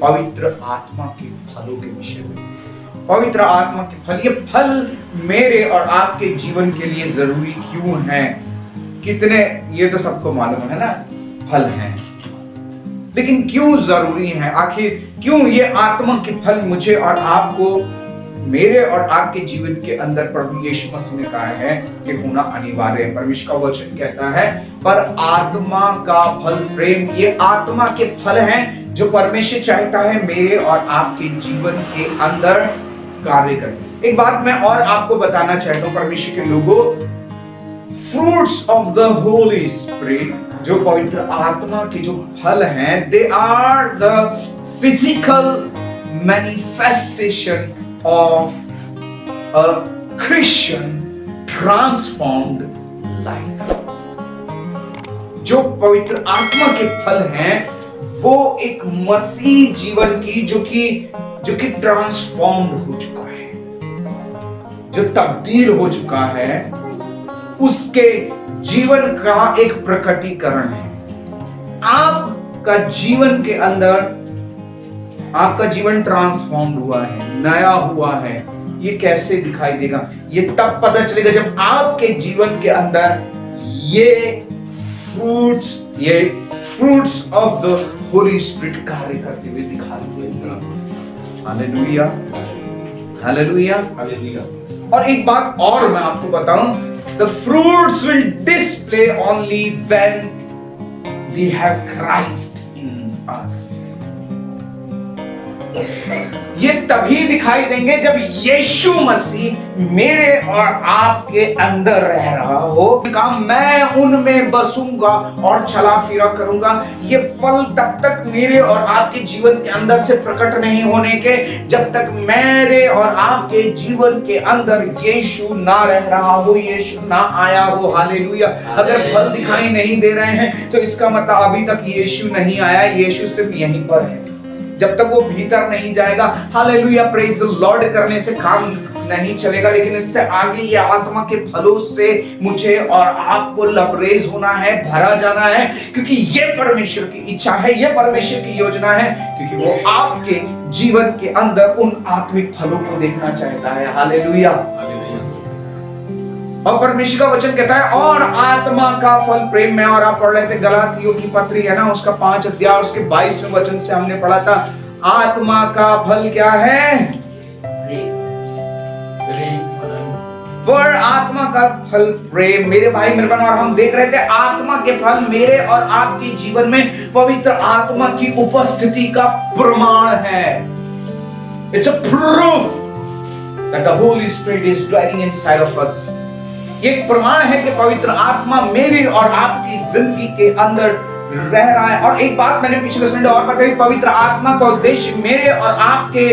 पवित्र आत्मा के फलों के विषय में। पवित्र आत्मा के फल, ये फल मेरे और आपके जीवन के लिए जरूरी क्यों हैं? कितने, ये तो सबको मालूम है ना, फल हैं, लेकिन क्यों जरूरी हैं? आखिर क्यों ये आत्मा के फल मुझे और आपको, मेरे और आपके जीवन के अंदर प्रभु यीशु मसीह ने कहा है कि होना अनिवार्य है? परमेश्वर का वचन कहता है, पर आत्मा का फल प्रेम, ये आत्मा के फल हैं जो परमेश्वर चाहता है मेरे और आपके जीवन के अंदर कार्य करें। एक बात मैं और आपको बताना चाहता हूं परमेश्वर के लोगों, fruits of the holy spirit, जो पवित्र आत्मा के जो फल हैं, they are the physical manifestation of a Christian transformed life। जो पवित्र आत्मा के फल हैं वो एक मसीह जीवन की जो कि ट्रांसफॉर्म्ड हो चुका है, जो तब्दील हो चुका है, उसके जीवन का एक प्रकटीकरण है। आपका जीवन के अंदर, आपका जीवन ट्रांसफॉर्म हुआ है, नया हुआ है। ये कैसे दिखाई देगा? ये तब पता चलेगा जब आपके जीवन के अंदर ये fruits of the holy spirit कार्य करते हुए दिखाई देगा। Hallelujah, hallelujah, hallelujah. और एक बात और मैं आपको बताऊं, the fruits will display only when we have Christ in us. ये तभी दिखाई देंगे जब यीशु मसीह मेरे और आपके अंदर रह रहा हो। कहा, मैं उनमें बसूंगा और चला फिरा करूंगा। ये फल तब तक मेरे और आपके जीवन के अंदर से प्रकट नहीं होने के, जब तक मेरे और आपके जीवन के अंदर यीशु ना रह रहा हो, यीशु ना आया हो। हालेलुया। अगर फल दिखाई नहीं दे रहे हैं तो इसका मतलब अभी तक यीशु नहीं आया, यीशु सिर्फ यहीं पर है। जब तक वो भीतर नहीं जाएगा, हालेलुया, प्रेज द लॉर्ड करने से काम नहीं चलेगा। लेकिन इससे आगे ये आत्मा के फलों से मुझे और आपको लबरेज होना है, भरा जाना है, क्योंकि ये परमेश्वर की इच्छा है, ये परमेश्वर की योजना है, क्योंकि वो आपके जीवन के अंदर उन आत्मिक फलों को देखना चाहता है। हालेलुया। और परमेश्वर का वचन कहता है, और आत्मा का फल प्रेम में, और आप पढ़ रहे थे गलातियों की पत्री है ना, उसका 5 अध्याय उसके 22वें वचन से हमने पढ़ा था, आत्मा का फल क्या है? पर आत्मा का फल प्रेम। मेरे भाई मेरे बहन, और हम देख रहे थे आत्मा के फल मेरे और आपके जीवन में पवित्र आत्मा की उपस्थिति का प्रमाण है। It's a proof that the holy spirit is dwelling inside of us. ये प्रमाण है कि पवित्र आत्मा मेरी और आपकी जिंदगी के अंदर रह रहा है। और एक बात मैंने पिछले संडे और बताई, पवित्र आत्मा का उद्देश्य मेरे और आपके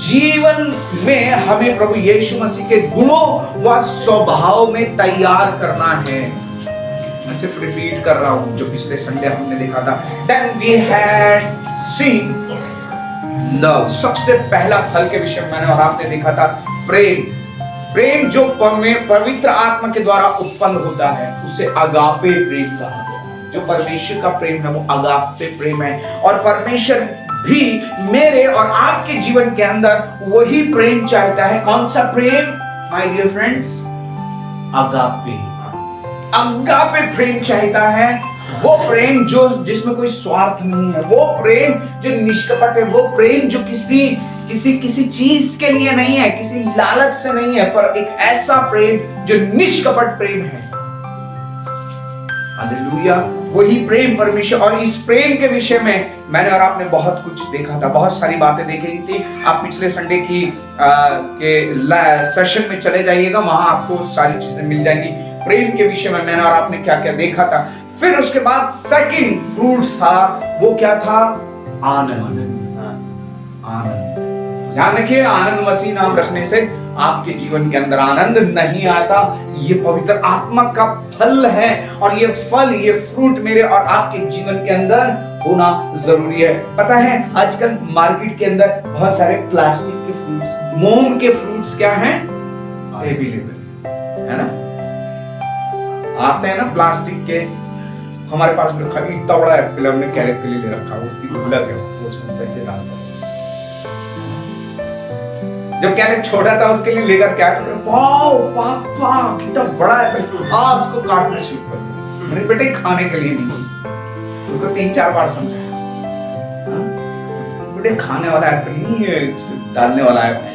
जीवन में हमें प्रभु यीशु मसीह के गुणों व स्वभाव में तैयार करना है। मैं सिर्फ रिपीट कर रहा हूं जो पिछले संडे हमने देखा था। Then we had seen love। सबसे पहला फल के विषय में मैंने और आपने देखा था प्रेम। प्रेम जो पवित्र आत्मा के द्वारा उत्पन्न होता है उसे अगापे प्रेम कहा गया। जो परमेश्वर का प्रेम है वो अगापे प्रेम है। और परमेश्वर भी मेरे और आपके जीवन के अंदर वही प्रेम चाहता है। कौन सा प्रेम माय डियर फ्रेंड्स? अगापे। अगापे प्रेम चाहता है, वो प्रेम जो जिसमें कोई स्वार्थ नहीं है, वो प्रेम जो निष्कपट है, वो प्रेम जो किसी चीज के लिए नहीं है, किसी लालच से नहीं है, पर एक ऐसा प्रेम जो निष्कपट प्रेम है। हालेलुया। वही प्रेम परमेश्वर। और इस प्रेम के विषय में मैंने और आपने बहुत कुछ देखा था, बहुत सारी बातें देखी थी। आप पिछले संडे के सेशन में चले जाइएगा, वहां आपको सारी चीजें मिल जाएंगी। प्रेम के विषय में मैंने और आपने क्या क्या देखा था। फिर उसके बाद सेकंड फ्रूट था, वो क्या था? आनंद। आनंद। ध्यान रखिए, आनंद मसीह नाम रखने से आपके जीवन के अंदर आनंद नहीं आता। ये पवित्र आत्मा का फल है, और ये फल, ये फ्रूट मेरे और आपके जीवन के अंदर होना जरूरी है। पता है आजकल मार्केट के अंदर बहुत सारे प्लास्टिक के फ्रूट्स, मोम के फ्रूट्स क्या हैं? अवेलेबल है ना? आते हैं ना प्लास्टिक के, हमारे पास में खरीद इतना बड़ा एप्पल हमने कैरेट के लिए ले रखा है, उसकी गुल्लक है, वो उसमें पैसे डालता है। जब कैरेट छोटा था उसके लिए लेकर क्या कर, वाओ पापा कितना बड़ा एप्पल, हाँ उसको काटना शुरू कर दिया। मैंने बेटे खाने के लिए नहीं, उसको 3-4 बार समझाया, बेटे खाने वाला एप्पल नहीं है, डालने वाला एप्पल।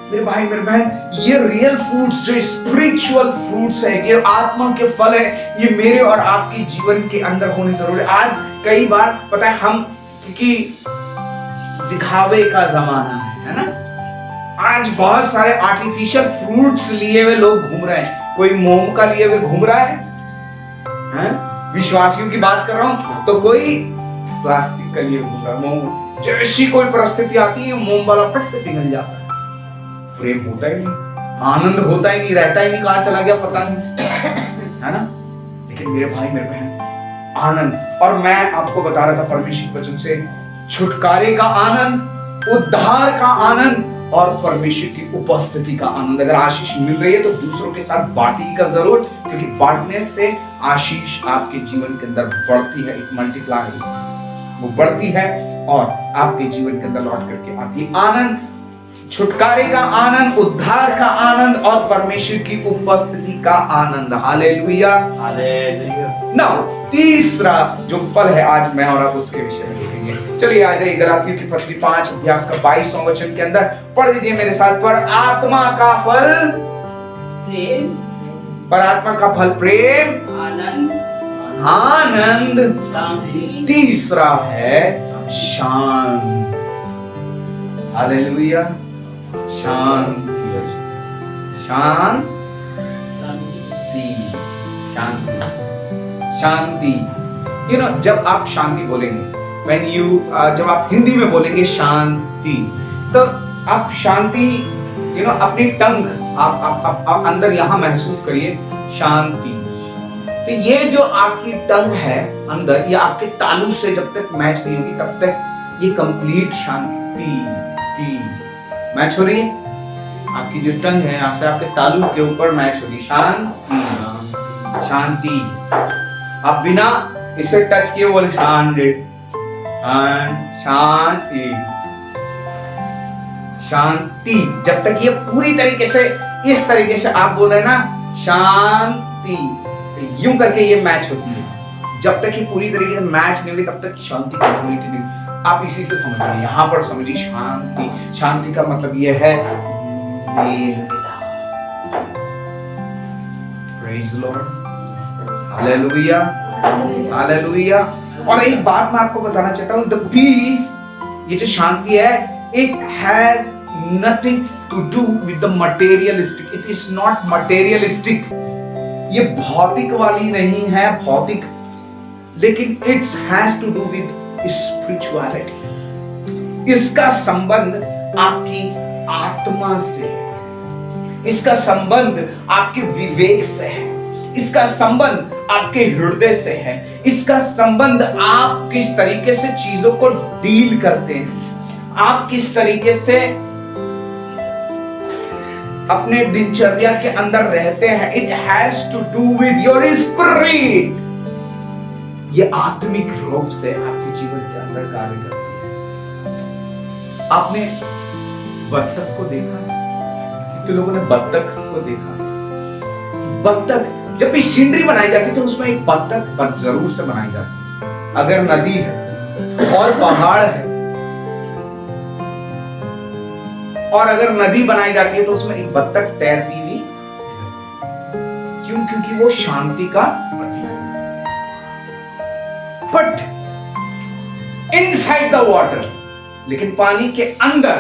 मेरे भाई मेरे बहन, ये रियल फ्रूट्स जो स्पिरिचुअल फ्रूट्स है, ये आत्मा के फल है, ये मेरे और आपके जीवन के अंदर होने जरूरी है। आज कई बार पता है हम, क्योंकि दिखावे का जमाना है ना, आज बहुत सारे आर्टिफिशियल फ्रूट्स लिए हुए लोग घूम रहे हैं। कोई मोम का लिए हुए घूम रहा है? विश्वासियों की बात कर रहा हूं, तो कोई प्लास्टिक का लिए घूम रहा है। मोम जैसी कोई परिस्थिति आती है, मोम वाला फट से पिघल जाता है। प्रेम होता ही नहीं, आनंद होता ही नहीं, रहता ही नहीं, कहां चला गया पता नहीं, है ना? लेकिन मेरे भाई मेरे बहन, आनंद, और मैं आपको बता रहा था परमेश्वर के वचन से, छुटकारे का आनंद, उद्धार का आनंद और परमेश्वर की उपस्थिति का आनंद। अगर आशीष मिल रही है तो दूसरों के साथ बांटिएगा जरूर, क्योंकि बांटने से आशीष आपके जीवन के अंदर बढ़ती है, एक मल्टीप्लाई वो बढ़ती है और आपके जीवन के अंदर लौट करके आती है। आनंद, छुटकारे का आनंद, उद्धार का आनंद और परमेश्वर की उपस्थिति का आनंद। Hallelujah, hallelujah. नाउ तीसरा जो फल है, आज मैं और आप उसके विषय में देखेंगे। चलिए आ जाइए गलातियों की पत्री 5 अध्याय का 22वां वचन के अंदर पढ़ लीजिए मेरे साथ। पर आत्मा का फल प्रेम, पर आत्मा का फल प्रेम, आनंद, आनंद, शांति, तीसरा है शांति। हालेलुया, शांति, शांति, शांति, शांति। यू नो, जब आप शांति बोलेंगे, when you जब आप हिंदी में बोलेंगे शांति, तो आप शांति, यू नो, अपनी टंग आप अंदर यहां महसूस करिए शांति। तो ये जो आपकी टंग है अंदर, ये आपके तालू से जब तक मैच नहीं होगी तब तक ये कंप्लीट शांति मैच हो रही है। आपकी जो टंग है यहाँ से आपके तालू के ऊपर मैच होगी, शांति, शांति। आप बिना इसे टच किए बोले शांति, शांति, शांति। जब तक ये पूरी तरीके से, इस तरीके से आप बोल रहे हैं ना शांति, तो यूं करके ये मैच होती है। जब तक ये पूरी तरीके से मैच नहीं हुई तब तक शांति कंप्लीट नहीं। आप इसी से समझिए, यहां पर समझिए शांति। शांति का मतलब ये है प्रेज़ लॉर्ड, हालेलुया, हालेलुया। और एक बात मैं आपको बताना चाहता हूं, द पीस, ये जो शांति है, it has nothing to do with the materialistic, it is not materialistic. ये भौतिक वाली नहीं है, भौतिक, लेकिन it's has to do with spirituality. इसका संबंध आपकी आत्मा से है, इसका संबंध आपके विवेक से है, इसका संबंध आपके हृदय से है, इसका संबंध आप किस तरीके से चीजों को डील करते हैं, आप किस तरीके से अपने दिनचर्या के अंदर रहते हैं। It has to do with your spirit. ये आत्मिक रूप से आपके जीवन के अंदर कार्य करती है। आपने बत्तख को देखा? कितने लोगों ने बत्तख को देखा? बत्तख जब भी सीनरी बनाई जाती है तो उसमें एक बत्तख जरूर से बनाई जाती है। अगर नदी है और पहाड़ है, और अगर नदी बनाई जाती है तो उसमें एक बत्तख तैरती हुई, क्यों? क्योंकि वो शांति का प्रतीक है। बट इनसाइड द वाटर, लेकिन पानी के अंदर,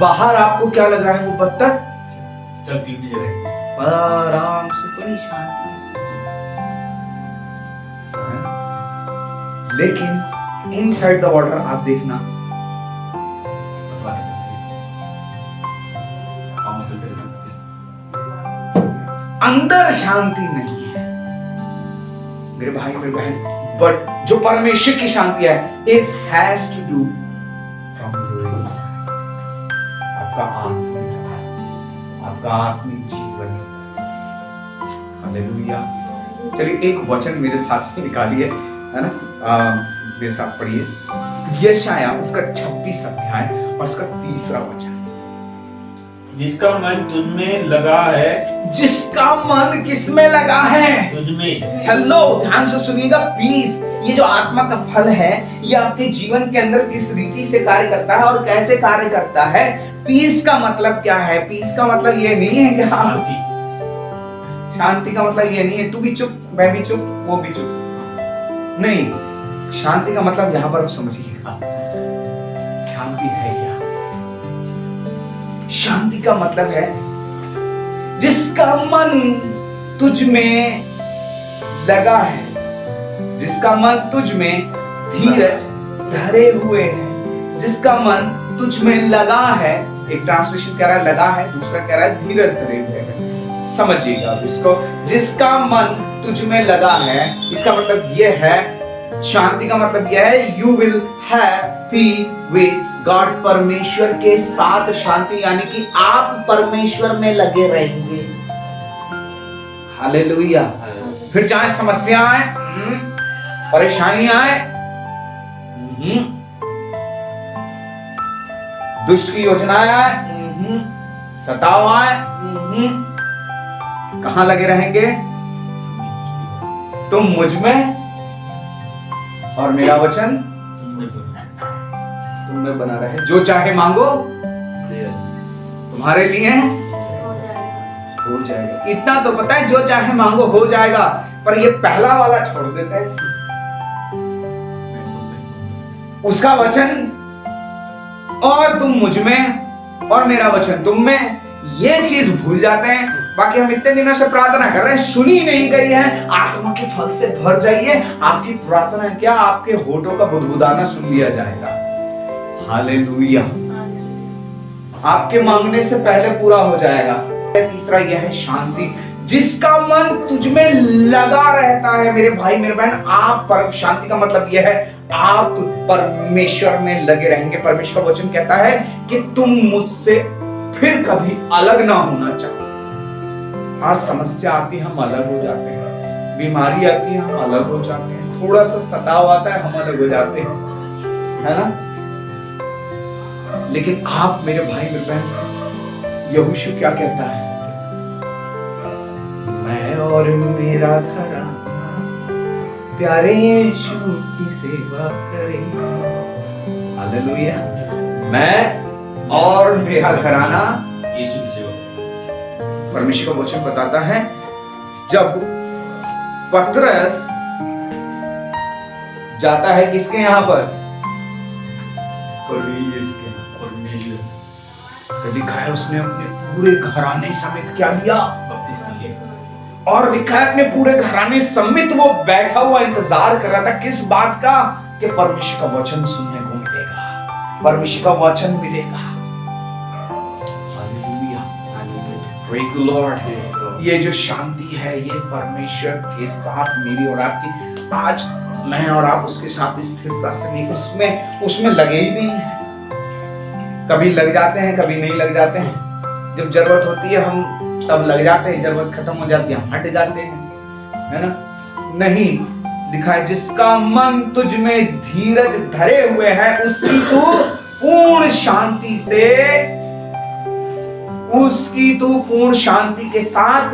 बाहर आपको क्या लग रहा है? वो बत्तख चलती हुई रहेगी आराम से, बड़ी शांति से। लेकिन इनसाइड द वाटर आप देखना, अंदर शांति नहीं है मेरे भाई मेरे बहन। बट जो परमेश्वर की शांति है, it has to do from your inside, आपका आत्मा। आपका आत्मिक जीवन। हालेलुया। चलिए एक वचन मेरे साथ निकालिए, है ना, मेरे साथ पढ़िए यशाया उसका 26 अध्याय और उसका 3 वचन। जिसका मन तुझमें लगा है, जिसका मन किसमें लगा है? तुझमें। हेलो, ध्यान से सुनिएगा प्लीज। ये जो आत्मा का फल है ये आपके जीवन के अंदर किस रीति से कार्य करता है और कैसे कार्य करता है? पीस का मतलब क्या है? पीस का मतलब ये नहीं है कि आप, शांति का मतलब ये नहीं है तू भी चुप, मैं भी चुप, वो भी चुप, नहीं। शांति का मतलब यहां पर आप समझिएगा, शांति है क्या? शांति का मतलब है जिसका मन तुझ में लगा है, जिसका मन तुझ में धीरज धरे हुए है, जिसका मन तुझ में लगा है। एक ट्रांसलेशन कह रहा है लगा है, दूसरा कह रहा है धीरज धरे हुए है। समझिएगा अब इसको, जिसका मन तुझ में लगा है, इसका मतलब यह है, शांति का मतलब यह है you will have peace with God, परमेश्वर के साथ शांति, यानी कि आप परमेश्वर में लगे रहेंगे। हालेलुया। फिर चाहे समस्या आए, परेशानी आए, दुष्ट की योजनाएं आए, सताव आए, कहां लगे रहेंगे? तुम मुझ में और मेरा वचन तुम में बना रहे। जो चाहे मांगो तुम्हारे लिए हो जाएगा। इतना तो पता है, जो चाहे मांगो हो जाएगा, पर ये पहला वाला छोड़ देते हैं, उसका वचन और तुम मुझ में और मेरा वचन तुम में, ये चीज भूल जाते हैं। बाकी हम इतने दिनों से प्रार्थना कर रहे हैं, सुनी नहीं गई है। आत्मा के फल से भर जाइए, आपकी प्रार्थना क्या, आपके होठों का बुदबुदाना सुन लिया जाएगा। हालेलुया। आपके मांगने से पहले पूरा हो जाएगा। तीसरा यह है शांति, जिसका मन तुझ में लगा रहता है। मेरे भाई मेरे बहन, आप परम शांति का मतलब यह है आप परमेश्वर में लगे रहेंगे। परमेश्वर का वचन कहता है कि तुम मुझसे फिर कभी अलग ना होना चाहो। आज समस्या आती है, हम अलग हो जाते हैं, बीमारी आती है, हम अलग हो जाते हैं, थोड़ा सा सताव आता है, हम अलग हो जाते हैं, है ना। लेकिन आप मेरे भाई मेरे बहन, यहोशू क्या कहता है? मैं और मेरा घराना प्यारे यीशु की सेवा करेंगे। हालेलुया। मैं और मेरा घराना यीशु की सेवा। परमेश्वर का वचन बताता है, जब पतरस जाता है किसके यहां पर? तो लिखा है उसने अपने पूरे घराने समेत क्या लिया? बपतिस्मा लिया। और लिखा है अपने पूरे घराने समेत वो बैठा हुआ इंतजार कर रहा था किस बात का? कि परमेश्वर का वचन सुनने को मिलेगा, परमेश्वर का वचन मिलेगा। Hallelujah, praise the Lord. ये जो शांति है ये परमेश्वर के साथ मेरी और आपकी, आज मैं और आप उसके साथ स्थिरता से नहीं, उसमें लगे ही नहीं है। कभी लग जाते हैं, कभी नहीं लग जाते हैं। जब जरूरत होती है हम तब लग जाते हैं, जरूरत खत्म हो जाती है हम हट जाते हैं, है ना। नहीं, लिखा है जिसका मन तुझ में धीरज धरे हुए है उसकी तू पूर्ण शांति से, उसकी तू पूर्ण शांति के साथ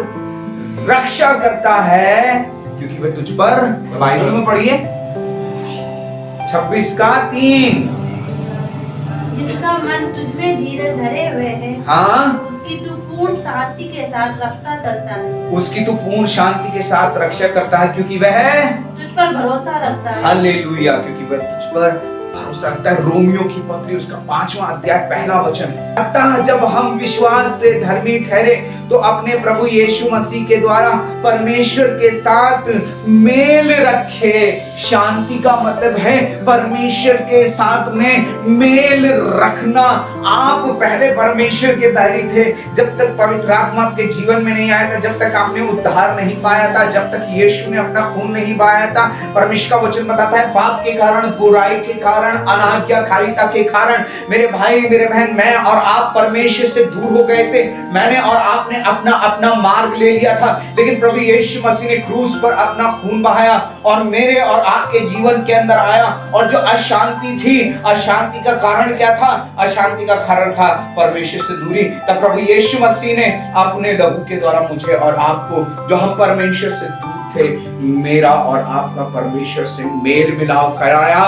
रक्षा करता है, क्योंकि वह तुझ पर, बाइबल में पढ़िए 26:3, जिसका मन तुझ में धीरज धरे हुए है, हाँ, उसकी तू पूर्ण शांति के साथ रक्षा करता है, उसकी तो पूर्ण शांति के साथ रक्षा करता है, क्योंकि वह तुझ पर भरोसा रखता है। हालेलुया, क्योंकि वह तुझ पर भरोसा रखता है। रोमियो की पत्री उसका 5वां अध्याय पहला वचन, अतः जब हम विश्वास से धर्मी ठहरे तो अपने प्रभु यीशु मसीह के द्वारा परमेश्वर के साथ मेल रखे शांति का मतलब है परमेश्वर के साथ में मेल रखना। आप पहले परमेश्वर के बैरी थे जब तक पवित्र आत्मा आपके जीवन में नहीं आया था, जब तक आपने उद्धार नहीं पाया था, जब तक यीशु ने अपना खून नहीं बहाया था। परमेश्वर का वचन बताता है पाप के कारण, बुराई के कारण, अनाज्ञाकारिता के कारण मेरे भाई मेरे बहन, मैं और आप परमेश्वर से दूर हो गए थे। मैंने और आपने अपना अपना मार्ग ले लिया था, लेकिन प्रभु यीशु मसीह ने क्रूस पर अपना खून बहाया और मेरे और आपके जीवन के अंदर आया। और जो अशांति थी, अशांति का कारण क्या था? अशांति का कारण था परमेश्वर से दूरी। तब प्रभु यीशु मसीह ने अपने लहू के द्वारा मुझे और आपको, जो हम परमेश्वर से दूर थे, मेरा और आपका परमेश्वर से मेल मिलाप कराया,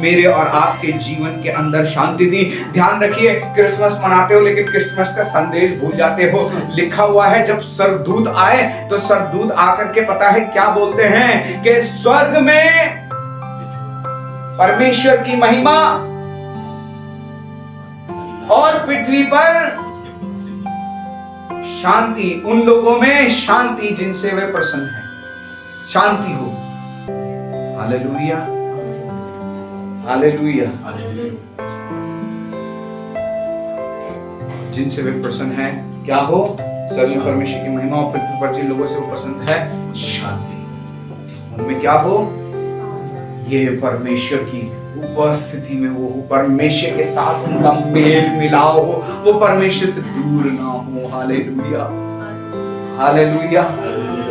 मेरे और आपके जीवन के अंदर शांति दी। ध्यान रखिए, क्रिसमस मनाते हो लेकिन क्रिसमस का संदेश भूल जाते हो। लिखा हुआ है जब स्वर्गदूत आए तो स्वर्गदूत आकर के पता है क्या बोलते हैं कि स्वर्ग में परमेश्वर की महिमा और पृथ्वी पर शांति, उन लोगों में शांति जिनसे वे प्रसन्न हैं। शांति हो। Hallelujah, hallelujah. जिनसे वे प्रसन्न है क्या हो? स्वर्ग में परमेश्वर की महिमा और पृथ्वी पर जिन लोगों से वो पसंद है शांति। उनमें क्या हो? ये परमेश्वर की उपस्थिति में वो हो, परमेश्वर के साथ उनका मेल मिलाप हो, वो परमेश्वर से दूर ना हो। Hallelujah, hallelujah,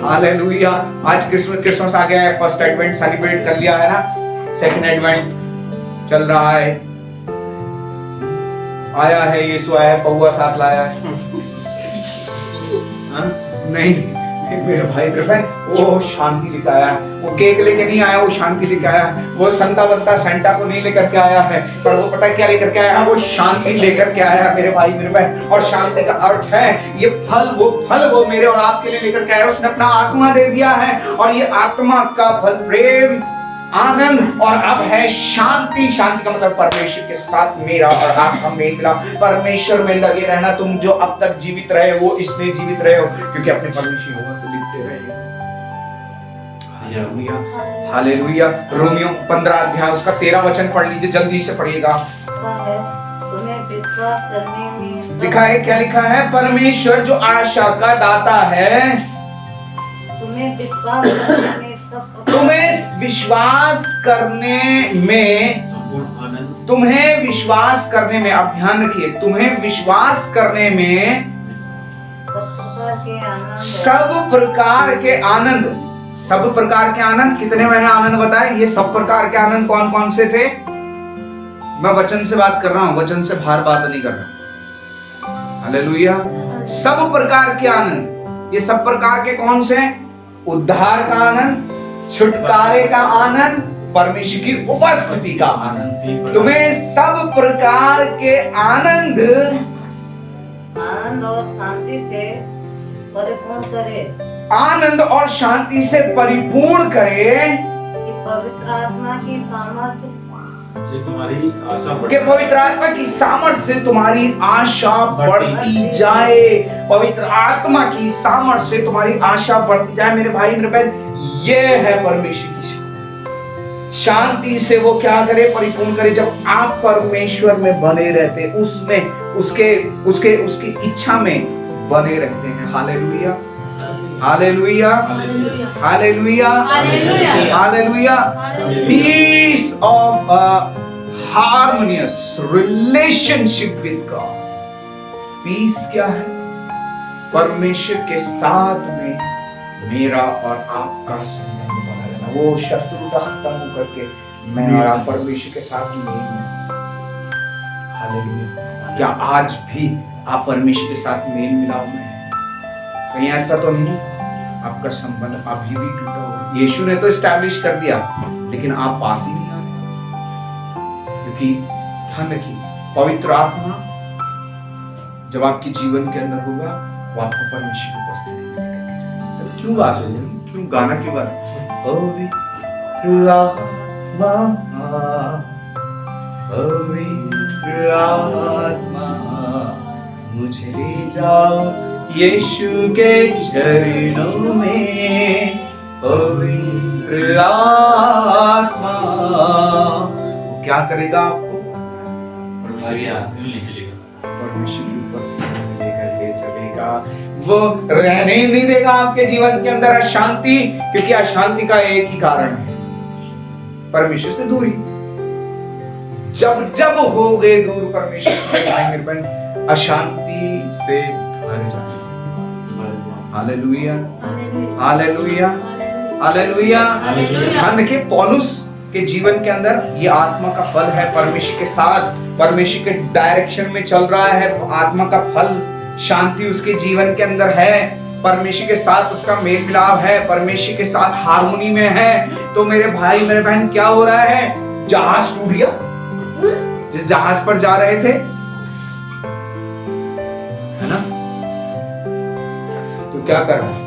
hallelujah. आज क्रिसमस आ गया है। फर्स्ट एडवेंट सेलिब्रेट कर लिया है ना, सेकंड एडवेंट चल रहा है। आया है यीशु, आया है, पौआ साथ लाया है। नहीं मेरे भाई बहन, वो शांति लेकर आया, वो केक लेके नहीं आया, वो शांति लेकर आया। वो संता बंता सेंटा को नहीं लेकर के आया है, पर वो पता है क्या लेकर के आया है? वो शांति लेकर के आया है मेरे भाई मेरे बहन। और शांति का अर्थ है ये फल, वो मेरे और आपके लिए लेकर के आया। उसने अपना आत्मा दे दिया है और ये आत्मा का फल प्रेम, आनंद और अब है शांति। शांति का मतलब परमेश्वर के साथ मेरा और आपका मेल मिला। परमेश्वर में लगे रहना। तुम जो अब तक जीवित रहे हो इसलिए जीवित रहे हो क्योंकि अपने परमेश्वर यहोवा से लिपटे रहे। Hallelujah, hallelujah. रोमियो 15 अध्याय उसका 13 वचन पढ़ लीजिए, जल्दी से पढ़िएगा। तुम्हें विश्वास करने में लिखा है, क्या लिखा है? परमेश्वर जो आशा का दाता है, तुम्हें विश्वास करने में तुम्हें विश्वास करने में, तुम्हें विश्वास करने में, आप ध्यान रखिए, तुम्हें विश्वास करने में सब प्रकार के आनंद, सब प्रकार के आनंद। कितने मैंने आनंद बताए? ये सब प्रकार के आनंद कौन कौन से थे? मैं वचन से बात कर रहा हूं, वचन से बाहर बात नहीं कर रहा। हालेलुया। सब प्रकार के आनंद, ये सब प्रकार के कौन से? उद्धार का आनंद, छुटकारे का आनंद, परमेश्वर की उपस्थिति का आनंद। तुम्हें सब प्रकार के आनंद और शांति से परिपूर्ण करे, आनंद और शांति से परिपूर्ण करे कि पवित्र आत्मा की सामर्थ्य तुम्हारी आशा कि पवित्र आत्मा की सामर्थ्य से तुम्हारी आशा बढ़ती जाए। पवित्र आत्मा की सामर्थ्य से तुम्हारी आशा बढ़ती जाए। मेरे भाई मेरे बहन, ये है परमेश्वर की शांति से वो क्या करे? परिपूर्ण करे। जब आप परमेश्वर में बने रहते, उसमें उसकी इच्छा में बने रहते हैं। Hallelujah, hallelujah, hallelujah, hallelujah. Peace of harmonious relationship with God. Peace क्या है? परमेश्वर के साथ में मेरा और आपका संबंध बना रहना। वो शत्रुता खत्म होकर के मैं और आप परमेश्वर के साथ मेल में। हालेलुया। क्या आज भी आप परमेश्वर के साथ मेल मिलाप में हैं? कहीं ऐसा तो नहीं आपका संबंध अभी भी टूटा हुआ? यीशु ने तो स्टैब्लिश कर दिया, लेकिन आप पास ही नहीं आ रहे। क्योंकि ध्यान रखिए, पवित्र आत्मा जब आपके जीवन के अंदर होगा, वो आपको परमेश्वर की उपस्थिति में लेकर के। क्यों गा रहे हो? क्यों गाना क्यों गा रहे हो? पवित्र आत्मा, पवित्र आत्मा मुझे ले जाओ यीशु के चरणों में। पवित्र आत्मा क्या करेगा आपको? नहीं चलेगा। परमेश्वर की उपस्थिति में लेकर के चलेगा। वो रहने ही नहीं देगा आपके जीवन के अंदर अशांति, क्योंकि अशांति का एक ही कारण है, परमेश्वर से दूरी। जब जब हो गए दूर परमेश्वर से, भाई मेरे बहन, अशांति से भर जाए। Hallelujah, hallelujah, hallelujah. ध्यान देखिए, पौलुस के जीवन के अंदर ये आत्मा का फल है, परमेश्वर के साथ, परमेश्वर के डायरेक्शन में चल रहा है। आत्मा का फल शांति उसके जीवन के अंदर है, परमेश्वर के साथ उसका मेल मिलाप है, परमेश्वर के साथ हार्मोनी में है। तो मेरे भाई मेरे बहन, क्या हो रहा है? जहाज टूट गया, जिस जहाज पर जा रहे थे, है ना, तो क्या कर रहा है?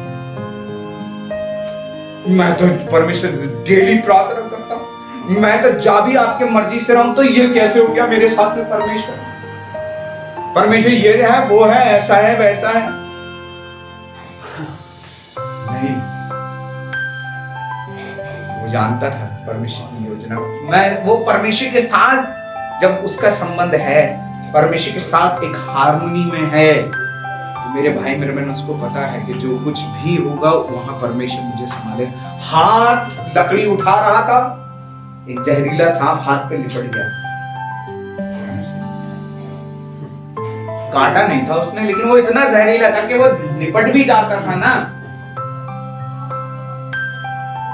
मैं तो परमेश्वर डेली प्रार्थना करता हूं, मैं तो जा भी आपके मर्जी से रहा हूं, तो ये कैसे हो गया मेरे साथ में? परमेश्वर ये है, वो है, ऐसा है, वैसा है। नहीं, वो जानता था परमेश्वर की योजना। मैं वो परमेश्वर के साथ जब उसका संबंध है, परमेश्वर के साथ एक हार्मोनी में है, तो मेरे भाई मेरे बहन, उसको पता है कि जो कुछ भी होगा वहां परमेश्वर मुझे संभाले। हाथ लकड़ी उठा रहा था, एक जहरीला सांप हाथ पे लिपट गया। काटा नहीं था उसने, लेकिन वो इतना जहरीला था कि वो लिपट भी जाता था ना,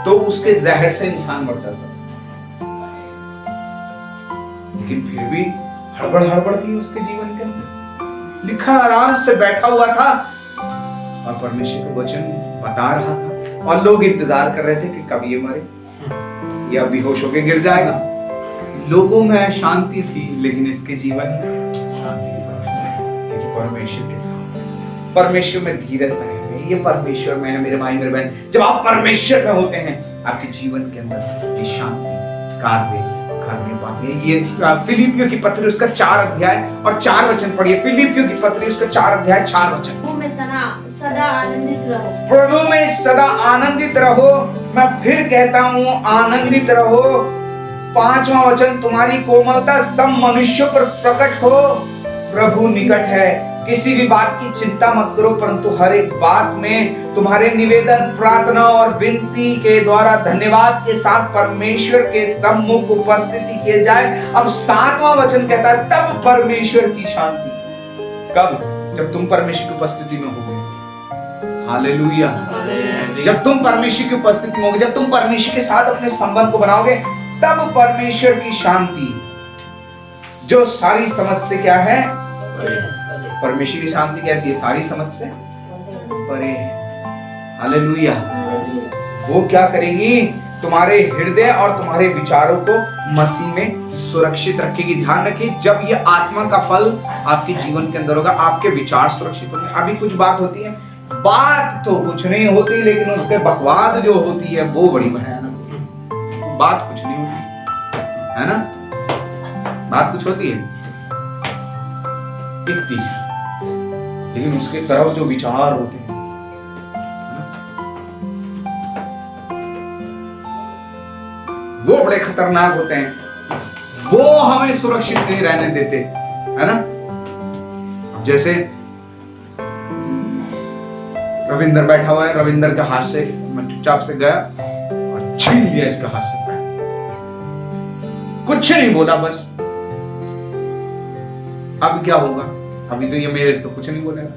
तो उसके जहर से इंसान मर जाता था। लेकिन फिर भी हड़बड़ थी उसके जीवन के अंदर। लिखा आराम से बैठा हुआ था और परमेश्वर का वचन बता रहा था, और लोग इंतजार कर रहे थे कि कब ये मरे या बेहोश होकर गिर जाएगा। लोगों में शांति थी, लेकिन इसके जीवन में शांति नहीं, क्योंकि परमेश्वर के साथ, परमेश्वर में धीरज है। ये परमेश्वर में है मेरे भाई मेरे बहन। जब आप परमेश्वर में होते हैं, आपके जीवन के अंदर ये शांति कार्य करने पाते हैं। ये फिलिपियों की पत्री उसका 4 अध्याय और 4 वचन पढ़िए। फिलिपियों की पत्री उसका 4 अध्याय 4 वचन। प्रभु में सदा आनंदित रहो। प्रभु में सदा आनंदित रहो। मैं फिर कहता हूँ, आनंदित रहो। 5वां वचन, तुम्हारी कोमलता सब मनुष्यों पर प्रकट हो, प्रभु निकट है। किसी भी बात की चिंता मत करो, परंतु हर एक बात में तुम्हारे निवेदन, प्रार्थना और विनती के द्वारा धन्यवाद के साथ परमेश्वर के सम्मुख उपस्थिति किए जाए। अब 7वां वचन कहता है, तब परमेश्वर की शांति। कब? जब तुम परमेश्वर की उपस्थिति में होगे। हालेलुया। जब तुम परमेश्वर की उपस्थिति में होगे, जब तुम परमेश्वर के साथ अपने संबंध को बनाओगे, तब परमेश्वर की शांति, जो सारी समझ से क्या है, परमेश्वर की शांति कैसी है? सारी समझ से परे है। हालेलुया। वो क्या करेगी? तुम्हारे हृदय और तुम्हारे विचारों को मसीह में सुरक्षित रखेगी। ध्यान रखिए, जब ये आत्मा का फल आपके जीवन के अंदर होगा, आपके विचार सुरक्षित होंगे। अभी कुछ बात होती है, बात तो कुछ नहीं होती, लेकिन उसके बकवाद जो होती है वो बड़ी भयानक होती है। बात कुछ नहीं होती है ना, बात कुछ होती है एक चीज, लेकिन उसके तरफ जो विचार होते हैं, वो बड़े खतरनाक होते हैं। वो हमें सुरक्षित नहीं रहने देते, है ना। जैसे रविंदर बैठा हुआ है, रविंदर के हाथ से मैं चुपचाप से गया और छीन लिया इसके हाथ से, कुछ नहीं बोला बस। अब क्या होगा? अभी तो ये मेरे तो कुछ नहीं बोलेगा,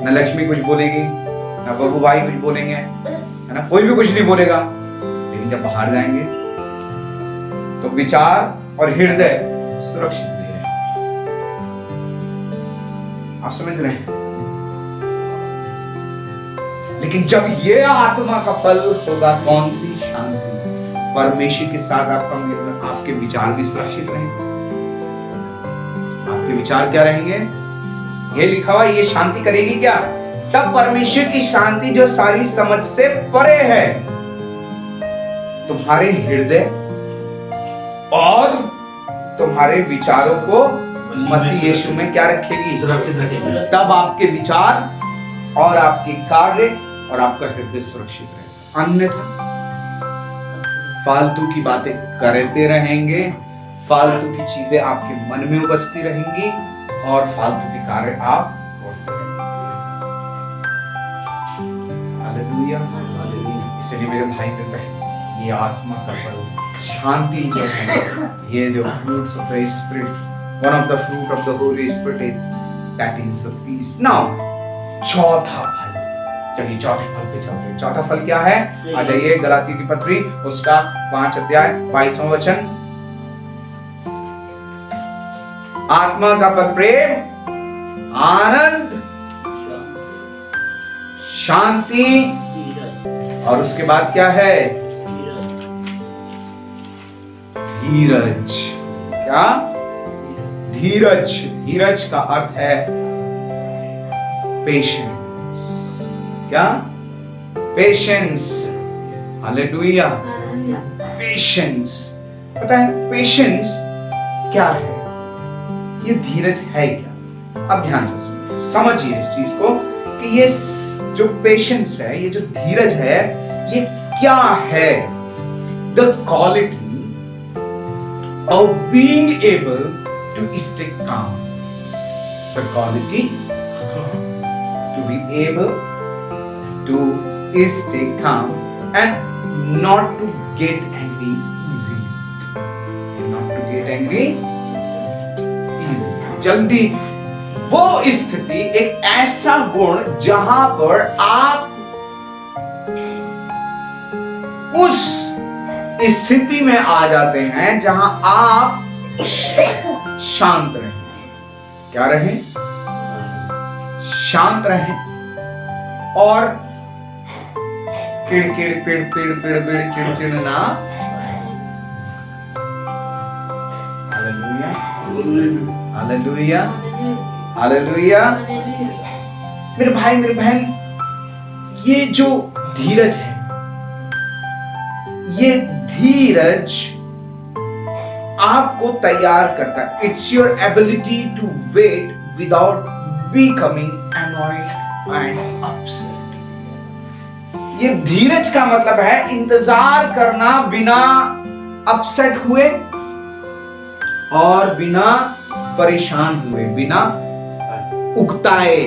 न लक्ष्मी कुछ बोलेगी, न बबू भाई कुछ बोलेंगे, है ना, कोई भी कुछ नहीं बोलेगा। लेकिन जब बाहर जाएंगे तो विचार और हृदय सुरक्षित नहीं है। आप समझ रहे हैं? लेकिन जब ये आत्मा का फल होगा, कौन सी शांति, परमेश्वर के साथ आपका मिलना, आपके विचार भी सुरक्षित रहेंगे। आपके विचार क्या रहेंगे? ये लिखा हुआ, ये शांति करेगी क्या? तब परमेश्वर की शांति जो सारी समझ से परे है, तुम्हारे हृदय और तुम्हारे विचारों को मसीह यीशु में क्या रखेगी? सुरक्षित रखेगी। तब आपके विचार और आपके कार्य और आपका हृदय सुरक्षित रहेगा। अन्यथा फालतू की बातें करते रहेंगे, फालतू की चीजें आपके मन में उपजती रहेंगी और फालतू के कार्य आप करते रहेंगे। हालेलुया। इसलिए मेरे भाई मेरे बहन, ये आत्मा का फल शांति जो है, ये जो fruits of the spirit, one of the fruit of the holy spirit, that is the peace. Now चौथा फल, चलिए चौथे फल पे चलते हैं। चौथा फल क्या है? आ जाइए गलातियों की पत्री उसका 5 अध्याय 22वां वचन। आत्मा का फल प्रेम, आनंद, शांति, और उसके बाद क्या है? धीरज। क्या? धीरज। धीरज का अर्थ है पेशेंस। क्या? पेशेंस। हालेलुया। पेशेंस। पता है पेशेंस क्या है? ये धीरज है क्या? अब ध्यान से सुनिए, समझिए इस चीज को कि ये जो पेशेंस है, ये जो धीरज है, ये क्या है? The quality of being able to stay calm. The quality to be able to stay calm and not to get angry easily. Not to get angry easily. जल्दी, वो स्थिति, एक ऐसा गुण जहां पर आप उस स्थिति में आ जाते हैं जहां आप शांत रहें। क्या रहें? शांत रहें और किड़किड़ पिड़ पिड़ पिड़ पिड़ चिड़चिड़ ना। Hallelujah, hallelujah, hallelujah. मेरे भाई मेरे बहन, ये जो धीरज है, ये धीरज आपको तैयार करता है। It's your ability to wait without becoming annoyed and upset. ये धीरज का मतलब है इंतजार करना बिना अपसेट हुए और बिना परेशान हुए, बिना उकताए।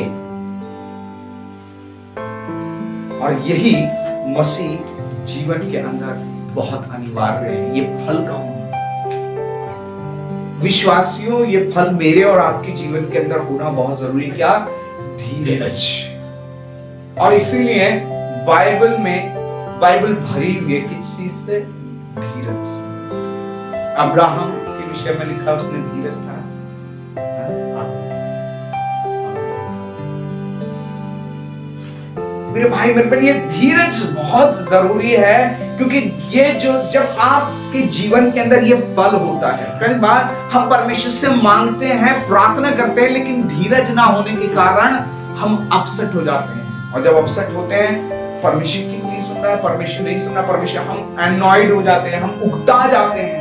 और यही मसीह जीवन के अंदर बहुत अनिवार्य है, ये फल का होना। विश्वासियों, ये फल मेरे और आपके जीवन के अंदर होना बहुत जरूरी। क्या? धीरज। और इसीलिए बाइबल भरी हुई है किस चीज से? धीरज से। अब्राहम के विषय में लिखा, उसने धीरज था। मेरे भाई मेरे बहन, ये धीरज बहुत जरूरी है, क्योंकि ये जो जब आपके जीवन के अंदर ये फल होता है, कई बार हम परमेश्वर से मांगते हैं, प्रार्थना करते हैं, लेकिन धीरज ना होने के कारण हम अपसेट हो जाते हैं। और जब अपसेट होते हैं, परमेश्वर की नहीं सुन रहा है, परमेश्वर नहीं सुन रहा, परमेश्वर, हम एनॉयड हो जाते हैं, हम उकता जाते हैं।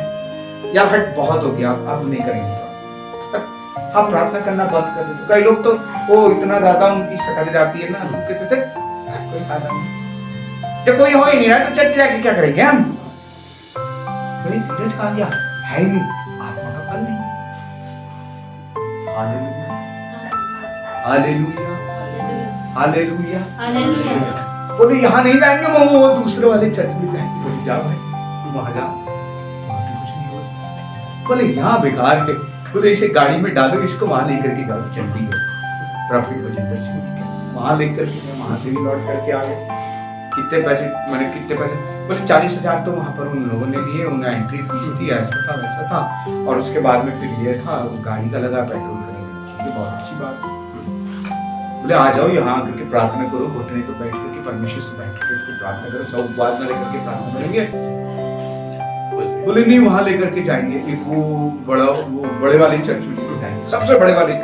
यार हट, बहुत हो गया, अब नहीं करेंगे। आप प्रार्थना करना बंद कर दो। कई लोग तो वो इतना ज्यादा उनकी शक्ल जाती है ना, कहते थे कोई फायदा नहीं, जब कोई हो ही नहीं रहा तो चर्च जाके क्या करेंगे हम? कोई धीरज कहाँ गया? है ही नहीं, आत्मा का फल नहीं। Hallelujah, hallelujah, hallelujah, hallelujah. बोले यहाँ नहीं जाएंगे, वो दूसरे वाले चर्च में जाएंगे। बोले जा भाई, तू वहां जा, वहां भी कुछ नहीं होगा। बोले यहाँ बेकार है। बोले इसे गाड़ी में डालो, इसको वहां लेकर के जाओ, चलती है ट्रैफिक हो जाता है, वहां लेकर के मैं वहां से भी लौट करके आ गए। कितने पैसे? मैंने कितने पैसे? बोले 40,000 तो वहां पर उन लोगों ने लिए, उन्हें एंट्री फीस थी, ऐसा था वैसा था, और उसके बाद में फिर ये था, गाड़ी का लगा, पेट्रोल का लगा। ये बहुत अच्छी बात है। बोले आ जाओ यहाँ आकर के प्रार्थना करो, घुटने पे बैठ करके परमेश्वर से बैठ करके प्रार्थना करो, सब बात ना लेकर के प्रार्थना करेंगे। बोले नहीं, वहां लेकर के जाएंगे, एक वो बड़े वाले चर्च में जाएंगे, सबसे बड़े वाले।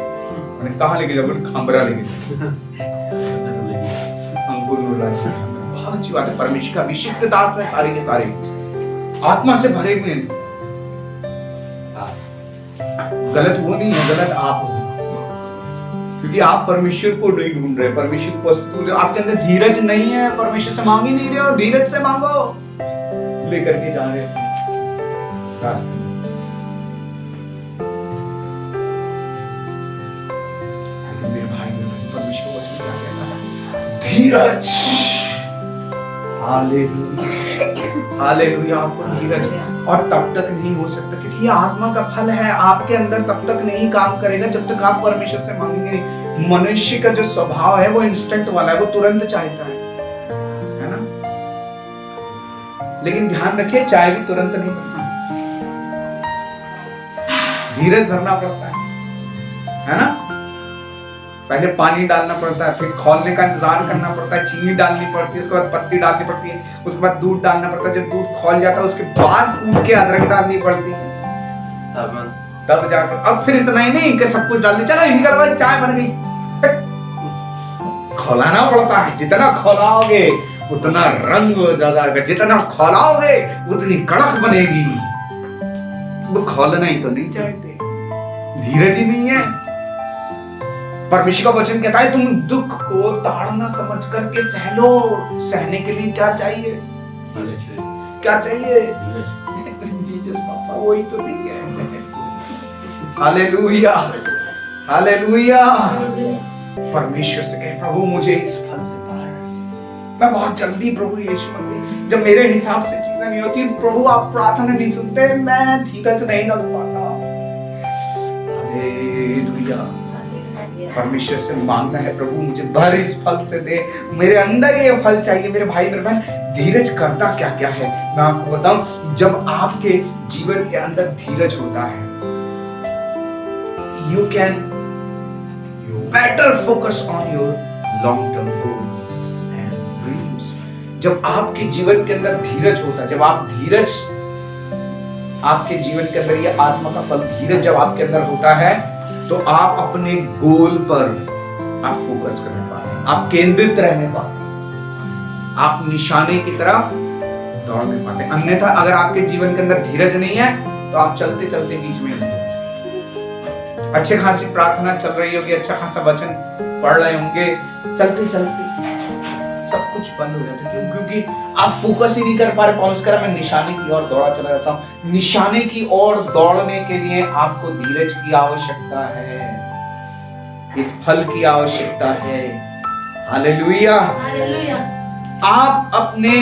मैंने कहाँ लेके जाओ? खामरा लेके जाओ। बहुत अच्छी बात है। परमेश्वर का अभिषिक्त दास है, सारे के सारे आत्मा से भरे हुए। गलत वो नहीं है, गलत आप हो, क्योंकि आप परमेश्वर को नहीं ढूंढ रहे, परमेश्वर को आपके अंदर धीरज नहीं है, परमेश्वर से मांग ही नहीं रहे हो। धीरज से मांगो, लेकर के जा रहे धीरज। Hallelujah, hallelujah. आपको धीरज है और तब तक नहीं हो सकता, क्योंकि ये आत्मा का फल है। आपके अंदर तब तक नहीं काम करेगा जब तक आप परमेश्वर से मांगेंगे नहीं। मनुष्य का जो स्वभाव है वो इंस्टेंट वाला है, वो तुरंत चाहता है ना। लेकिन ध्यान रखिए, चाय भी तुरंत नहीं बनना, धीरज धरना पड़ता है ना। पहले पानी डालना पड़ता है, फिर खौलने का इंतजार करना पड़ता है, चीनी डालनी पड़ती है, उसके बाद पत्ती डालनी पड़ती है, उसके बाद दूध डालना पड़ता है। जब दूध खौल जाता है उसके बाद कूट के अदरक डालनी पड़ती है, तब जाकर। अब फिर इतना ही नहीं कि सब कुछ डाल दिया, चलो निकल भाई चाय बन गई। खौलाना पड़ता है, जितना खौलाओगे उतना रंग ज्यादा आएगा, जितना खौलाओगे उतनी कड़क बनेगी। वो खौलना ही तो नहीं चाहते, धीरज ही नहीं है। परमेश्वर का वचन कहता है तुम दुख को ताड़ना समझ करके सह लो। सहने के लिए क्या चाहिए? क्या चाहिए? जीसस पापा वही तो नहीं है। Hallelujah, hallelujah. परमेश्वर से कहे प्रभु मुझे इस फल से पार। मैं बहुत जल्दी प्रभु यीशु मसीह, जब मेरे हिसाब से चीजें नहीं होती, प्रभु आप प्रार्थना नहीं सुनते, मैं धीरज नहीं रख पाता। हालेलुया। परमेश्वर से मांगना है प्रभु मुझे भर इस फल से दे, मेरे अंदर ये फल चाहिए। मेरे भाई मेरे बहन, धीरज करता क्या क्या है मैं आपको बताऊं। जब आपके जीवन के अंदर धीरज होता है, you can better focus on your long term goals and dreams. जब आपके जीवन के अंदर धीरज होता है, जब आप धीरज, आपके जीवन के अंदर ये आत्मा का फल धीरज जब आपके अंदर होता है, तो आप अपने गोल पर आप फोकस करने पाते हैं, आप केंद्रित रहने पाते हैं, आप निशाने की तरफ दौड़ने पाते हैं। अन्यथा अगर आपके जीवन के अंदर धीरज नहीं है तो आप चलते चलते बीच में अच्छे खासी प्रार्थना चल रही होगी, अच्छा खासा वचन पढ़ रहे होंगे, चलते चलते सब कुछ बंद हो जाता है। क्योंकि आप फोकस ही नहीं कर पा रहे। पौलुस कह रहा मैं निशाने की ओर दौड़ा चला जाता हूं। निशाने की ओर दौड़ने के लिए आपको धीरज की आवश्यकता है, इस फल की आवश्यकता है। Hallelujah, hallelujah. आप अपने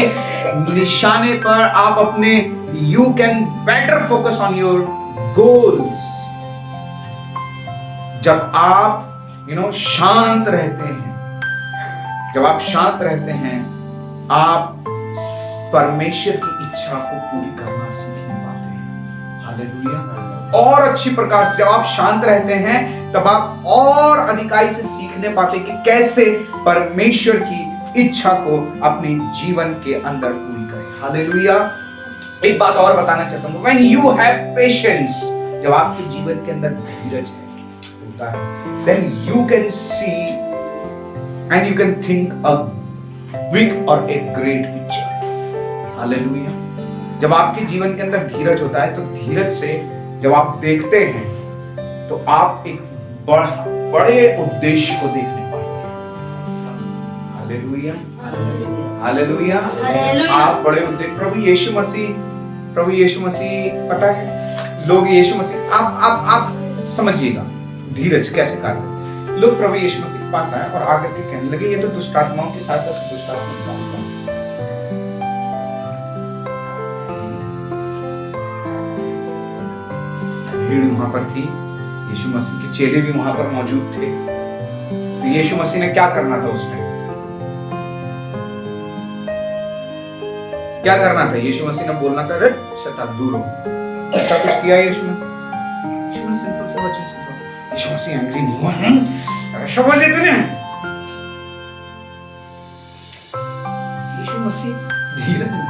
निशाने पर, आप अपने, you can better focus on your goals. जब आप शांत रहते हैं, जब आप शांत रहते हैं, आप परमेश्वर की इच्छा को पूरी करना सीखने पाते हैं। हालेलुया। और अच्छी प्रकार से जब आप शांत रहते हैं, तब आप और अधिकाई से सीखने पाते हैं कि कैसे परमेश्वर की इच्छा को अपने जीवन के अंदर पूरी करें। हालेलुया। एक बात और बताना चाहता हूं, when you have patience, जब आपके जीवन के अंदर धीरज होता है, then you can see and you can think a big or a great picture. Hallelujah. जब आपके जीवन के अंदर धीरज होता है, तो धीरज से जब आप देखते हैं तो आप एक बड़े उद्देश्य को देखने पाते हैं। Hallelujah, hallelujah. आप बड़े उद्देश्य, प्रभु यीशु मसीह, पता है लोग यीशु मसीह, आप समझिएगा धीरज कैसे कार्य करते। लोग प्रभु यीशु मसीह के पास आए और आकर के कहने लगे ये तो दुष्ट आत्माओं की सहायता से दुष्ट आत्मा निकालता है। भीड़ वहां पर थी, यीशु मसीह के चेले भी वहां पर मौजूद थे। तो यीशु मसीह ने क्या करना था? उसने क्या करना था? यीशु मसीह ने बोलना था, शट अप, दूर हो। ऐसा कुछ किया यीशु ने? सिंपल सा वचन से यीशु मसीह एंग्री नहीं हुआ है, ऐसा बोल देते हैं। यीशु मसीह धीरज में,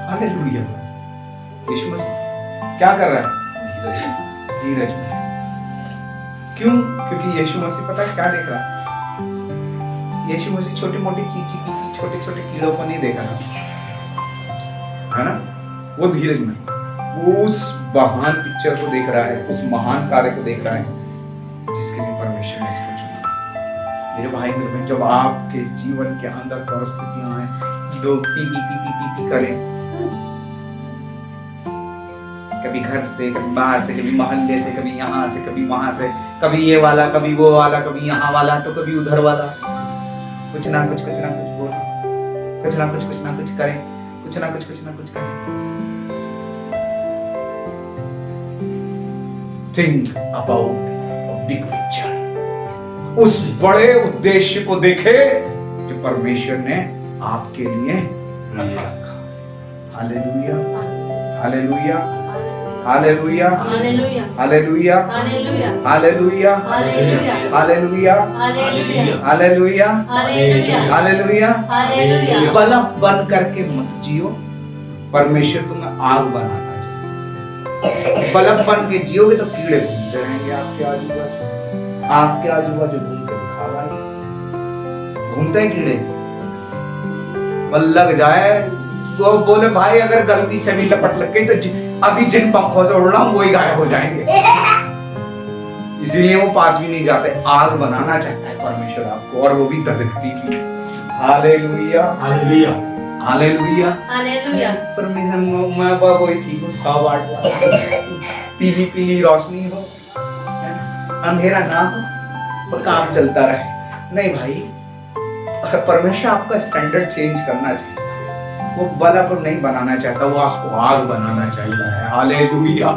हालेलुया। यीशु मसीह क्या कर रहा है? धीरज में। क्यों? क्योंकि यीशु मसीह पता है क्या देख रहा है? यीशु मसीह छोटी मोटी चीची छोटे छोटे कीड़ों को नहीं देख रहा है ना, वो धीरज में, वो उस महान पिक्चर को देख रहा है, उस महान कार्य को देख रहा है जिसके लिए परमेश्वर ने इसको चुना। मेरे भाई मेरे बहन, जब आपके जीवन के अंदर परिस्थितियां आए, लोग पी करें, कभी घर से, कभी बाहर से, कभी मोहल्ले से, कभी यहाँ से, कभी वहां से, कभी ये वाला, कभी वो वाला, कभी यहाँ वाला, तो कभी उधर वाला, कुछ ना कुछ बोलो, कुछ ना कुछ करें, कुछ ना कुछ करें। थिंक अबाउट बिग पिक्चर, उस बड़े उद्देश्य को देखे जो परमेश्वर ने आपके लिए रखा। Hallelujah, hallelujah, hallelujah, hallelujah, hallelujah, hallelujah, hallelujah, hallelujah, hallelujah. Bulb बन करके मत जियो, परमेश्वर तुम्हें आग बनाना चाहिए। बल्ब बन के जियोगे तो कीड़े घूमते रहेंगे आपके आजू बाजू, आपके आजू बाजू घूमते दिखावा, घूमते हैं कीड़े। बल लग जाए तो बोले भाई अगर गलती से भी लपट लग गई तो अभी जिन पंखों से उड़ रहा हूं वही गायब हो जाएंगे। इसीलिए वो पास भी नहीं जाते। आग बनाना चाहता है परमेश्वर आपको, और वो भी धधकती भी। Hallelujah, hallelujah, hallelujah, hallelujah. परमेश्वर मैं कोई ठीक हूँ, 108 पीली पीली रोशनी हो, अंधेरा ना हो और काम चलता रहे। नहीं भाई, परमेश्वर आपका स्टैंडर्ड चेंज करना चाहिए। वो बल्ब नहीं बनाना चाहता, वो आपको आग बनाना चाहता है। Hallelujah,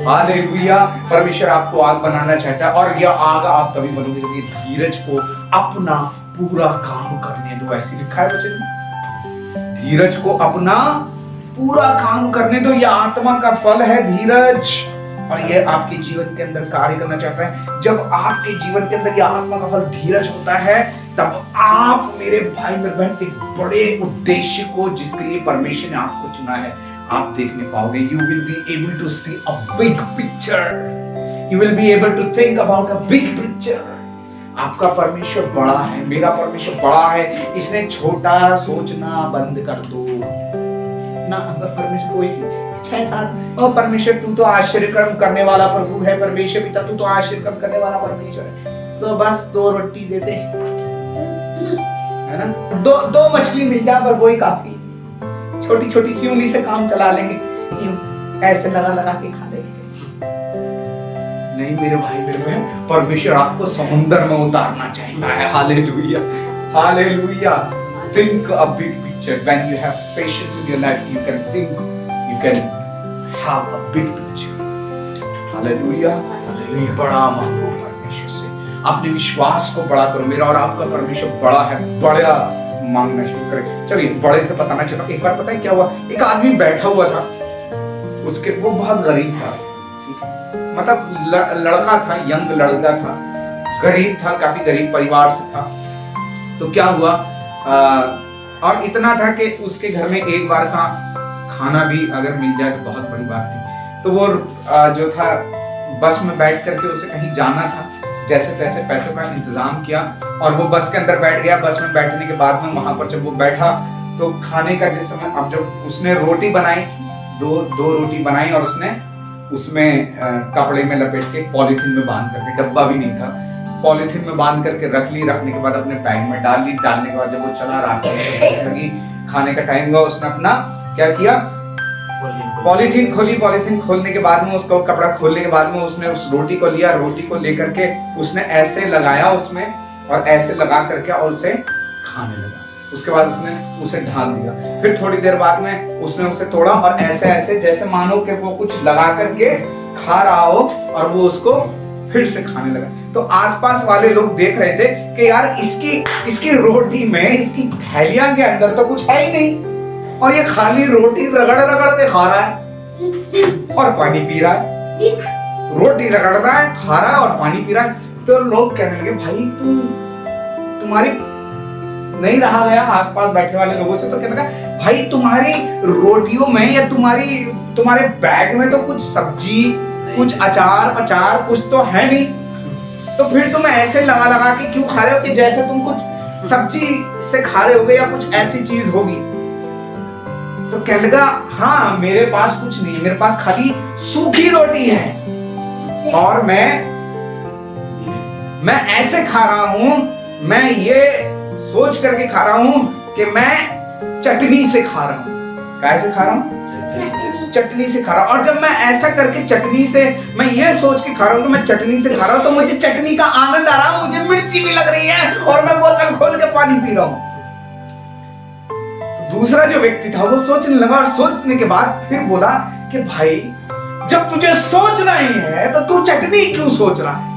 hallelujah. परमेश्वर आपको आग बनाना चाहता है, और यह आग आप कभी बोलोगे कि धीरज को अपना पूरा काम करने दो, ऐसी लिखा है वचन में। धीरज को अपना पूरा काम करने दो, यह आत्मा का फल है धीरज, और यह आपके जीवन के अंदर कार्य करना चाहता है। जब आपके जीवन के अंदर यह आत्मा का फल धीरज होता है, तब आप मेरे भाई मेरे बहन एक बड़े उद्देश्य को, जिसके लिए परमेश्वर ने आपको चुना है, आप देखने पाओगे। You will be able to see a big picture, you will be able to think about a big picture. आपका परमेश्वर बड़ा है, मेरा परमेश्वर बड़ा है, इसने छोटा सोचना बंद कर दो ना। परमेश्वर कोई 6-7 ओ परमेश्वर तू तो आश्चर्य कर्म करने वाला प्रभु है, परमेश्वर पिता तू तो आश्चर्य कर्म करने वाला परमेश्वर है, तो बस 2 रोटी दे दे, है ना। 2 मछली मिल जाए पर वही काफी, छोटी छोटी सी उंगली से काम चला लेंगे, ऐसे लगा के खा लेंगे। नहीं मेरे भाई मेरे बहन, परमेश्वर आपको समुद्र में उतारना चाहता है। Hallelujah, hallelujah. Think a big picture. When you have patience in your life, you can think, you can have a big picture. Hallelujah. Hallelujah. बड़ा मांगो परमेश्वर से, अपने विश्वास को बड़ा करो। मेरा और आपका परमेश्वर बड़ा है, बड़ा मांगना शुरू करें। चलिए बड़े से बताना चाहता हूँ। एक बार पता है क्या हुआ, एक आदमी बैठा हुआ था, उसके वो बहुत गरीब था, मतलब लड़का था, यंग लड़का था, गरीब था, काफी गरीब परिवार से था। तो क्या हुआ, और इतना था कि उसके घर में एक बार का खाना भी अगर मिल जाए तो बहुत बड़ी बात थी। तो वो जो था बस में बैठ करके उसे कहीं जाना था, जैसे तैसे पैसों का इंतजाम किया और वो बस के अंदर बैठ गया। बस में बैठने के बाद में वहां पर जब वो बैठा तो खाने का जिस समय, अब जब उसने रोटी बनाई, दो रोटी बनाई और उसने उसमें कपड़े में लपेट के पॉलीथीन में बांध करके, डब्बा भी नहीं था, पॉलीथीन में बांध करके रख ली। रखने के बाद अपने बैग में डाल ली। डालने के बाद जब वो चला, रास्ते में लगी, खाने का टाइम हुआ, उसने अपना क्या किया, पॉलीथीन खोली। पॉलीथीन खोलने के बाद में, उसको कपड़ा खोलने के बाद में उसने उस रोटी को लिया। रोटी को लेकर के उसने ऐसे लगाया उसमें, और ऐसे लगा करके और उसे खाने लगा। उसके बाद उसने उसे ढाल दिया। फिर थोड़ी देर बाद में उसने उसे तोड़ा और ऐसे ऐसे जैसे मानो कि वो कुछ लगा करके खा रहा हो, और वो उसको फिर से खाने लगा। तो आसपास वाले लोग देख रहे थे कि यार इसकी रोटी में, इसकी थैलियां के अंदर तो कुछ है ही नहीं, और ये खाली रोटी रगड़ रगड़ के खा रहा है और पानी पी रहा है। रोटी रगड़ रहा है, खा रहा है और पानी पी रहा है। तो लोग कहने लगे भाई तुम्हारी नहीं रहा गया आसपास बैठने वाले लोगों से। तो कहने लगा भाई तुम्हारी रोटियों में या तुम्हारे बैग में तो कुछ सब्जी, कुछ अचार कुछ तो है नहीं, तो फिर तुम ऐसे लगा के क्यों खा रहे हो कि जैसे तुम कुछ सब्जी से खा रहे होगे या कुछ ऐसी चीज होगी। तो कहने लगा हाँ मेरे पास कुछ नहीं है, मेरे पास खाली सूखी रोटी है और मैं ऐसे खा रहा हूं, मैं ये सोच करके खा रहा हूं कि मैं चटनी से खा रहा हूं। कैसे खा रहा हूं? चटनी से खा रहा हूं। और जब मैं ऐसा करके चटनी से, मैं ये सोच के खा रहा हूं कि मैं चटनी से खा रहा हूं, तो मुझे चटनी का आनंद आ रहा है, मुझे मिर्ची भी लग रही है और मैं बोतल खोल के पानी पी रहा हूं। दूसरा जो व्यक्ति था वो सोचने लगा, और सोचने के बाद फिर बोला कि भाई जब तुझे सोचना ही है तो तू चटनी क्यों सोच रहा है?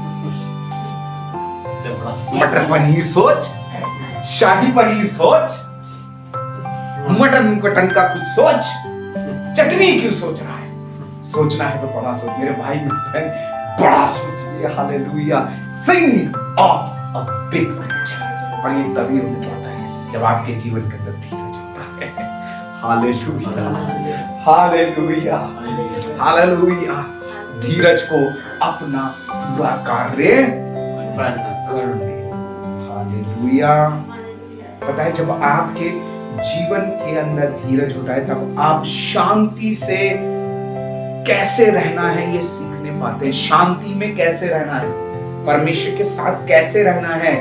मटर पनीर सोच, शाही पनीर सोच, मटन कटन का कुछ सोच, चटनी क्यों सोच रहा है? सोचना है तो बड़ा सोच। मेरे भाई मेरे बड़ा सोच लिया। Hallelujah. Think of a big picture. और ये तभी होता है जब आपके जीवन के अंदर धीरज होता है। Hallelujah, hallelujah, hallelujah. धीरज को अपना पूरा कार्य करने। हालेलुया। पता है जब आपके जीवन के अंदर धीरज होता है तब आप शांति से कैसे रहना है ये सीखने पाते हैं। शांति में कैसे रहना है, परमेश्वर के साथ कैसे रहना है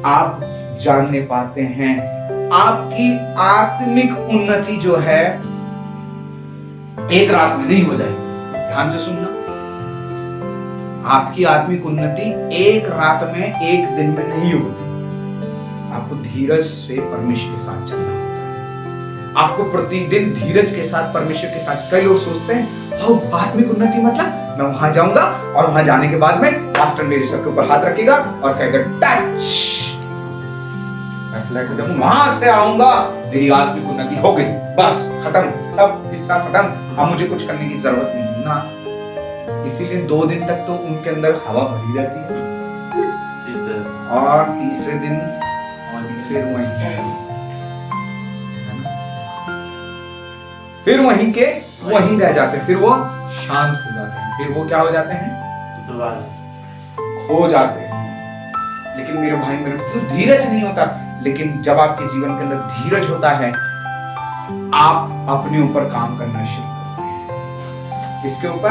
आप जानने पाते हैं। आपकी आत्मिक उन्नति जो है एक रात में नहीं हो जाएगी। ध्यान से सुनना, आपकी आत्मिक उन्नति एक रात में, एक दिन में नहीं होती। आपको धीरज से परमेश्वर के साथ चलना होता है। आपको प्रतिदिन धीरज के साथ परमेश्वर के साथ। कई लोग सोचते हैं आत्मिक उन्नति मतलब मैं वहां जाऊंगा और वहां जाने के बाद में पास्टर मेरे सर के ऊपर हाथ रखेगा और कहेगा टच, मैं वहां से आऊंगा, मेरी आत्मिक उन्नति हो गई, बस खत्म, सब हिस्सा खत्म, अब मुझे कुछ करने की जरूरत नहीं ना। इसीलिए 2 दिन तक तो उनके अंदर हवा भरी रहती है और तीसरे दिन फिर वहीं के वहीं रह जाते हैं। फिर वो शांत हो जाते हैं। फिर वो क्या हो जाते हैं? खो जाते हैं। लेकिन मेरे भाई मेरे क्यों धीरज नहीं होता? लेकिन जब आपके जीवन के अंदर धीरज होता है आप अपने ऊपर काम करना शुरू करते हैं। किसके ऊपर?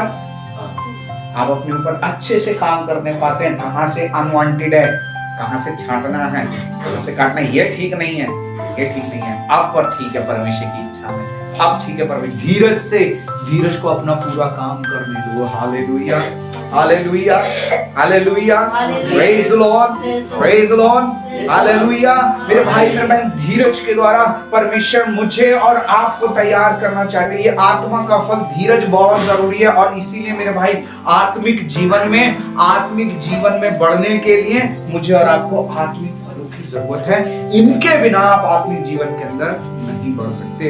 आप अपने ऊपर अच्छे से काम करने पाते हैं। कहां से अनवांटेड है, कहां से छांटना है, कहां से काटना है, ये ठीक नहीं है, ये ठीक नहीं है, अब पर ठीक है परमेश्वर की इच्छा में, अब ठीक है परमेश्वर। धीरज से, धीरज को अपना पूरा काम करने दो। Hallelujah, hallelujah, hallelujah, praise the Lord, praise the Lord, hallelujah. मेरे भाई मेरे बहन, धीरज के द्वारा परमेश्वर मुझे और आपको तैयार करना चाहते हैं। ये आत्मा का फल धीरज बहुत जरूरी है। और इसीलिए मेरे भाई आत्मिक जीवन में बढ़ने के लिए मुझे और आपको आत्मिक फलों की जरूरत है। इनके बिना आप आत्मिक जीवन के अंदर नहीं बढ़ सकते।